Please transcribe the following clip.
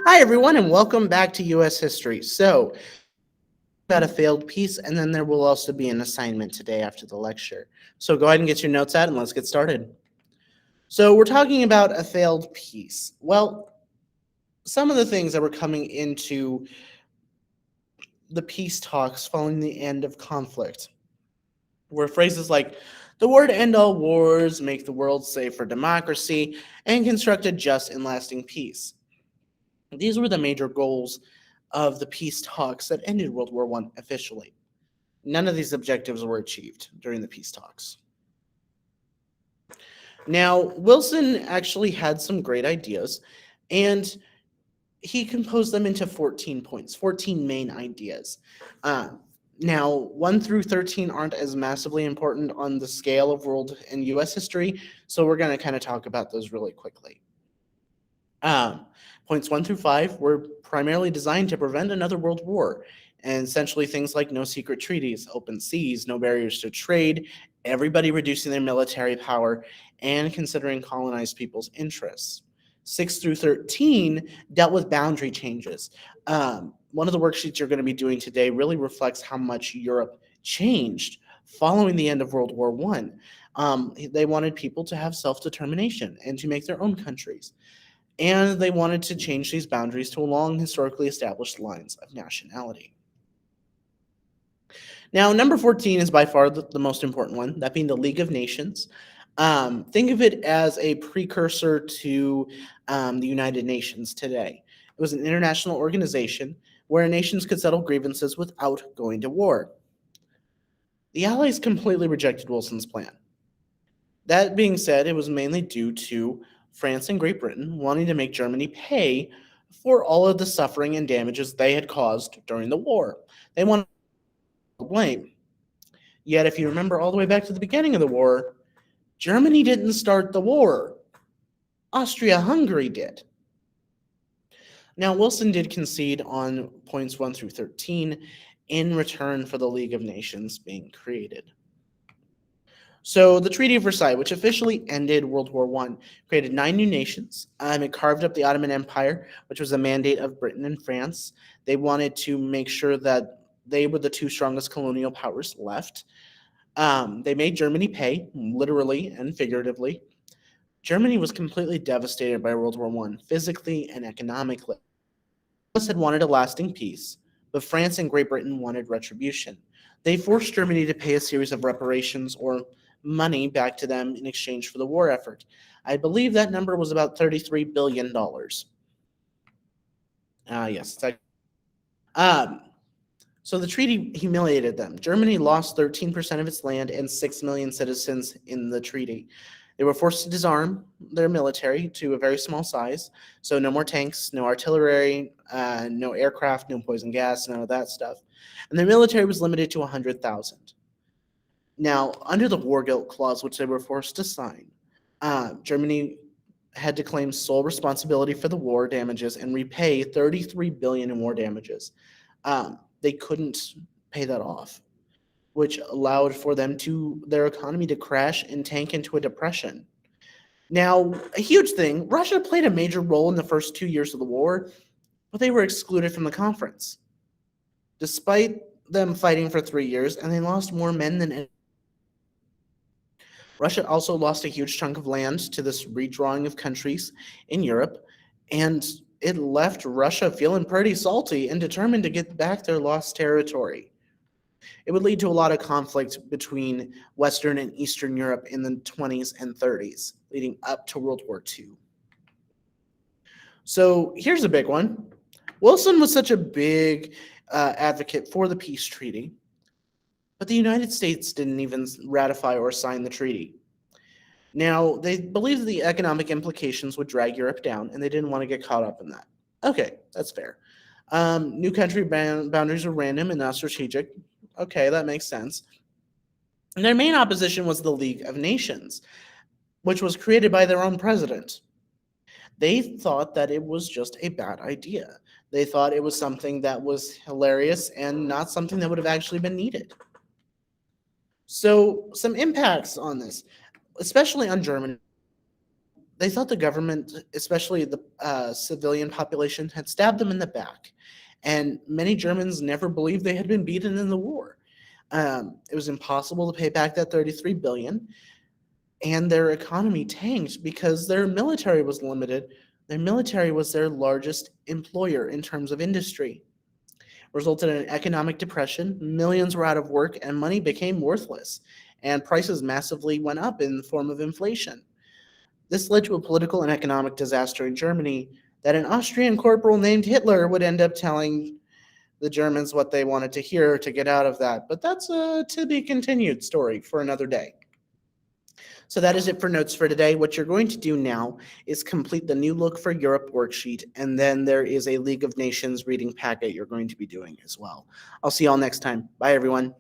Hi, everyone, and welcome back to U.S. History. About a failed piece, and then there will also be an assignment today after the lecture. So, go ahead and get your notes out, and let's get started. So, we're talking about a failed piece. Well, some of the things that were coming into the peace talks following the end of conflict were phrases like the word end all wars, make the world safe for democracy, and construct a just and lasting peace. These were the major goals of the peace talks that ended World War I officially. None of these objectives were achieved during the peace talks. Now, Wilson actually had some great ideas, and he composed them into 14 points, 14 main ideas. Uh, Now, 1 through 13 aren't as massively important on the scale of world and U.S. history, so we're going to kind of talk about those really quickly. Um, Points 1 through 5 were primarily designed to prevent another world war, and essentially things like no secret treaties, open seas, no barriers to trade, everybody reducing their military power, and considering colonized people's interests. 6 through 13 dealt with boundary changes. One of the worksheets you're going to be doing today really reflects how much Europe changed following the end of World War I. They wanted people to have self determination and to make their own countries, and they wanted to change these boundaries to long historically established lines of nationality. Now, number 14 is by far the most important one, that being the League of Nations. Think of it as a precursor to the United Nations today. It was an international organization where nations could settle grievances without going to war. The Allies completely rejected Wilson's plan. That being said, it was mainly due to France and Great Britain wanting to make Germany pay for all of the suffering and damages they had caused during the war. They wanted to blame. Yet, if you remember all the way back to the beginning of the war, Germany didn't start the war. Austria-Hungary did. Now, Wilson did concede on points 1 through 13 in return for the League of Nations being created. So the Treaty of Versailles, which officially ended World War I, created 9 new nations. It carved up the Ottoman Empire, which was a mandate of Britain and France. They wanted to make sure that they were the two strongest colonial powers left. They made Germany pay, literally and figuratively. Germany was completely devastated by World War I, physically and economically. The US had wanted a lasting peace, but France and Great Britain wanted retribution. They forced Germany to pay a series of reparations or money back to them in exchange for the war effort. I believe that number was about $33 billion. Yes. Um, so the treaty humiliated them. Germany lost 13% of its land and 6 million citizens in the treaty. They were forced to disarm their military to a very small size. So no more tanks, no artillery, no aircraft, no poison gas, none of that stuff. And their military was limited to 100,000. Now, under the war guilt clause, which they were forced to sign, Germany had to claim sole responsibility for the war damages and repay 33 billion in war damages. They couldn't pay that off, which allowed for their economy to crash and tank into a depression. Now, a huge thing, Russia played a major role in the first 2 years of the war, but they were excluded from the conference. Despite them fighting for 3 years, and they lost more men than any. Russia also lost a huge chunk of land to this redrawing of countries in Europe, and it left Russia feeling pretty salty and determined to get back their lost territory. It would lead to a lot of conflict between Western and Eastern Europe in the 20s and 30s, leading up to World War II. So here's a big one. Wilson was such a big advocate for the peace treaty, but the United States didn't even ratify or sign the treaty. Now, they believed that the economic implications would drag Europe down, and they didn't want to get caught up in that. Okay, that's fair. New country boundaries are random and not strategic. Okay, that makes sense. And their main opposition was the League of Nations, which was created by their own president. They thought that it was just a bad idea. They thought it was something that was hilarious and not something that would have actually been needed. So, some impacts on this, especially on Germany. They thought the government, especially the civilian population, had stabbed them in the back. And many Germans never believed they had been beaten in the war. It was impossible to pay back that 33 billion, and their economy tanked because their military was limited. Their military was their largest employer in terms of industry. Resulted in an economic depression. Millions were out of work, and money became worthless. And prices massively went up in the form of inflation. This led to a political and economic disaster in Germany that an Austrian corporal named Hitler would end up telling the Germans what they wanted to hear to get out of that. But that's a to be continued story for another day. So that is it for notes for today. What you're going to do now is complete the New Look for Europe worksheet, and then there is a League of Nations reading packet you're going to be doing as well. I'll see you all next time. Bye, everyone.